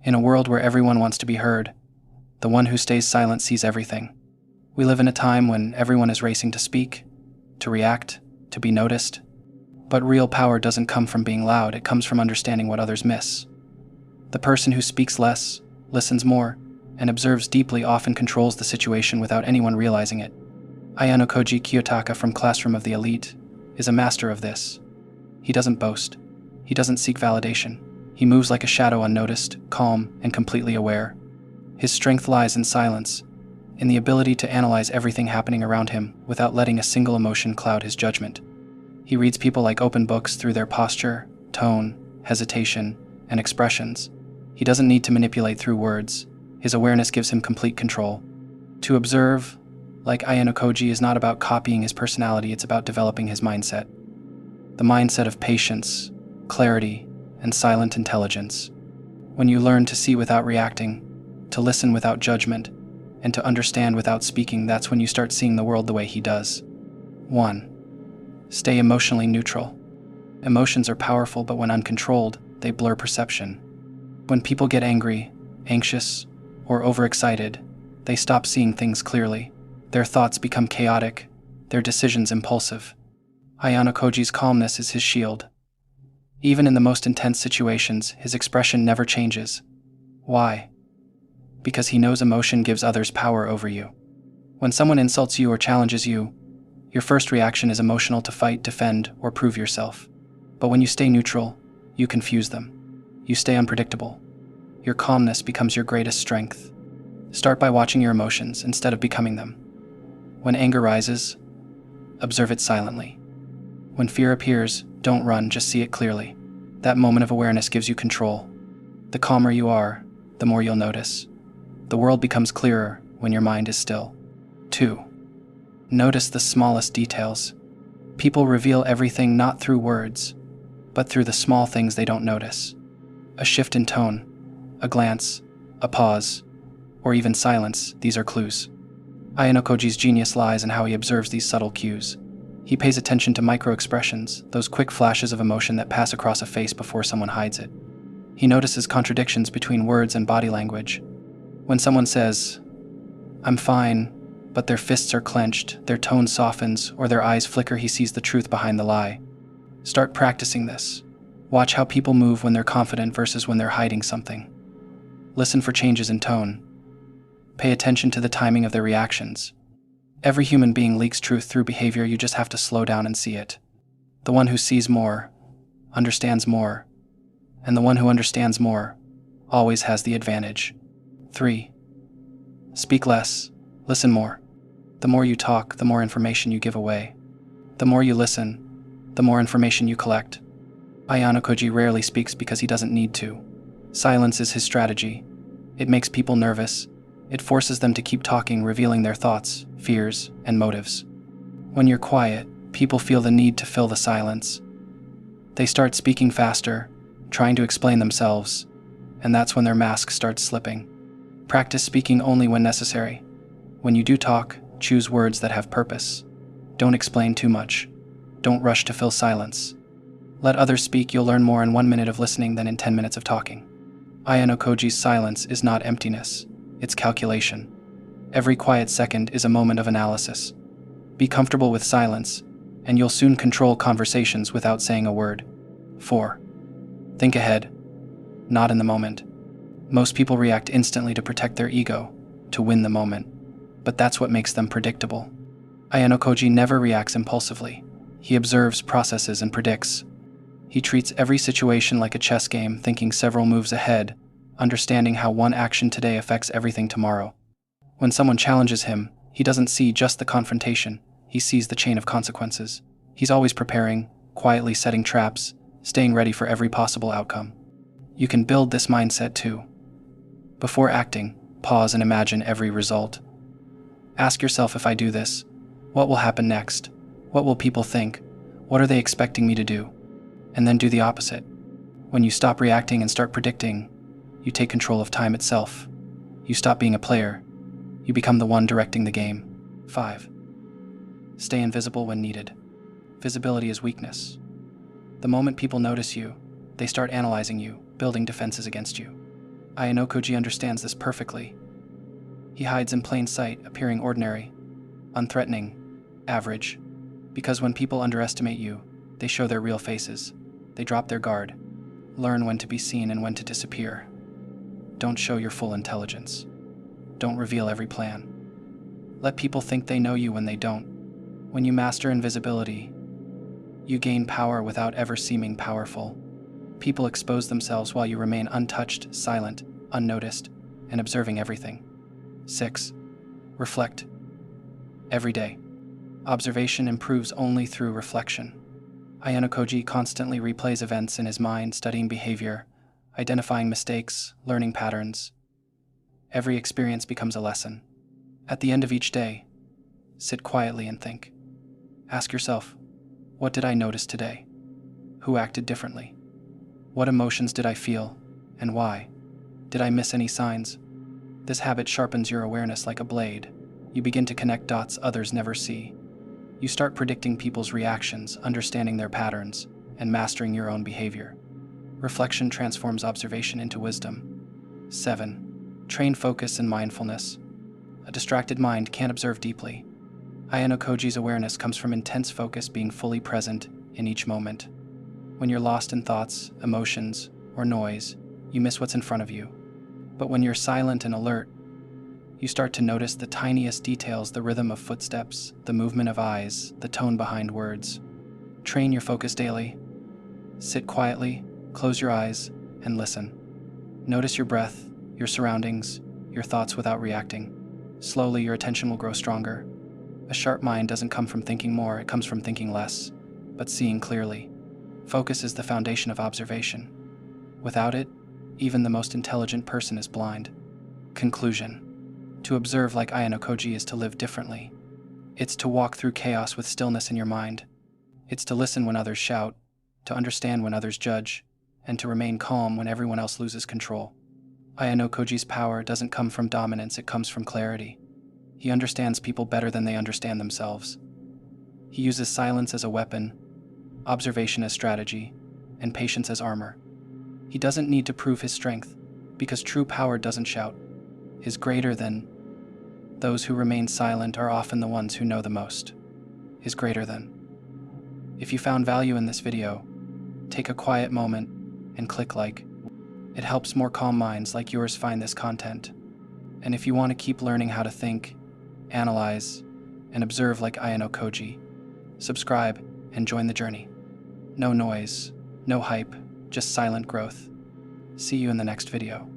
In a world where everyone wants to be heard, the one who stays silent sees everything. We live in a time when everyone is racing to speak, to react, to be noticed. But real power doesn't come from being loud, it comes from understanding what others miss. The person who speaks less, listens more, and observes deeply often controls the situation without anyone realizing it. Ayanokoji Kiyotaka from Classroom of the Elite is a master of this. He doesn't boast. He doesn't seek validation. He moves like a shadow, unnoticed, calm, and completely aware. His strength lies in silence, in the ability to analyze everything happening around him without letting a single emotion cloud his judgment. He reads people like open books through their posture, tone, hesitation, and expressions. He doesn't need to manipulate through words. His awareness gives him complete control. To observe, like Ayanokoji, is not about copying his personality, it's about developing his mindset. The mindset of patience, clarity, and silent intelligence. When you learn to see without reacting, to listen without judgment, and to understand without speaking, that's when you start seeing the world the way he does. 1. Stay emotionally neutral. Emotions are powerful, but when uncontrolled, they blur perception. When people get angry, anxious, or overexcited, they stop seeing things clearly. Their thoughts become chaotic, their decisions impulsive. Ayanokoji's calmness is his shield. Even in the most intense situations, his expression never changes. Why? Because he knows emotion gives others power over you. When someone insults you or challenges you, your first reaction is emotional, to fight, defend, or prove yourself. But when you stay neutral, you confuse them. You stay unpredictable. Your calmness becomes your greatest strength. Start by watching your emotions instead of becoming them. When anger rises, observe it silently. When fear appears, don't run, just see it clearly. That moment of awareness gives you control. The calmer you are, the more you'll notice. The world becomes clearer when your mind is still. 2. Notice the smallest details. People reveal everything not through words, but through the small things they don't notice. A shift in tone, a glance, a pause, or even silence, these are clues. Ayanokoji's genius lies in how he observes these subtle cues. He pays attention to micro-expressions, those quick flashes of emotion that pass across a face before someone hides it. He notices contradictions between words and body language. When someone says, "I'm fine," but their fists are clenched, their tone softens, or their eyes flicker, he sees the truth behind the lie. Start practicing this. Watch how people move when they're confident versus when they're hiding something. Listen for changes in tone. Pay attention to the timing of their reactions. Every human being leaks truth through behavior, you just have to slow down and see it. The one who sees more, understands more, and the one who understands more always has the advantage. 3. Speak less, listen more. The more you talk, the more information you give away. The more you listen, the more information you collect. Ayanokoji rarely speaks because he doesn't need to. Silence is his strategy. It makes people nervous. It forces them to keep talking, revealing their thoughts, fears, and motives. When you're quiet, people feel the need to fill the silence. They start speaking faster, trying to explain themselves, and that's when their mask starts slipping. Practice speaking only when necessary. When you do talk, choose words that have purpose. Don't explain too much. Don't rush to fill silence. Let others speak. You'll learn more in 1 minute of listening than in 10 minutes of talking. Ayanokoji's silence is not emptiness, it's calculation. Every quiet second is a moment of analysis. Be comfortable with silence, and you'll soon control conversations without saying a word. 4. Think ahead, not in the moment. Most people react instantly to protect their ego, to win the moment. But that's what makes them predictable. Ayanokoji never reacts impulsively. He observes, processes, and predicts. He treats every situation like a chess game, thinking several moves ahead, understanding how one action today affects everything tomorrow. When someone challenges him, he doesn't see just the confrontation, he sees the chain of consequences. He's always preparing, quietly setting traps, staying ready for every possible outcome. You can build this mindset too. Before acting, pause and imagine every result. Ask yourself, if I do this, what will happen next? What will people think? What are they expecting me to do? And then do the opposite. When you stop reacting and start predicting, you take control of time itself. You stop being a player. You become the one directing the game. 5. Stay invisible when needed. Visibility is weakness. The moment people notice you, they start analyzing you, building defenses against you. Ayanokoji understands this perfectly. He hides in plain sight, appearing ordinary, unthreatening, average, because when people underestimate you, they show their real faces. They drop their guard. Learn when to be seen and when to disappear. Don't show your full intelligence. Don't reveal every plan. Let people think they know you when they don't. When you master invisibility, you gain power without ever seeming powerful. People expose themselves while you remain untouched, silent, unnoticed, and observing everything. 6. Reflect. Every day. Observation improves only through reflection. Ayanokoji constantly replays events in his mind, studying behavior, identifying mistakes, learning patterns. Every experience becomes a lesson. At the end of each day, sit quietly and think. Ask yourself, what did I notice today? Who acted differently? What emotions did I feel, and why? Did I miss any signs? This habit sharpens your awareness like a blade. You begin to connect dots others never see. You start predicting people's reactions, understanding their patterns, and mastering your own behavior. Reflection transforms observation into wisdom. 7. Train focus and mindfulness. A distracted mind can't observe deeply. Ayanokoji's awareness comes from intense focus, being fully present in each moment. When you're lost in thoughts, emotions, or noise, you miss what's in front of you. But when you're silent and alert, you start to notice the tiniest details, the rhythm of footsteps, the movement of eyes, the tone behind words. Train your focus daily. Sit quietly, close your eyes, and listen. Notice your breath, your surroundings, your thoughts without reacting. Slowly, your attention will grow stronger. A sharp mind doesn't come from thinking more, it comes from thinking less, but seeing clearly. Focus is the foundation of observation. Without it, even the most intelligent person is blind. Conclusion. To observe like Ayanokoji is to live differently. It's to walk through chaos with stillness in your mind. It's to listen when others shout, to understand when others judge, and to remain calm when everyone else loses control. Ayanokoji's power doesn't come from dominance, it comes from clarity. He understands people better than they understand themselves. He uses silence as a weapon, observation as strategy, and patience as armor. He doesn't need to prove his strength, because true power doesn't shout, is greater than. Those who remain silent are often the ones who know the most, is greater than. If you found value in this video, take a quiet moment and click like. It helps more calm minds like yours find this content. And if you want to keep learning how to think, analyze, and observe like Ayanokoji, subscribe and join the journey. No noise, no hype, just silent growth. See you in the next video.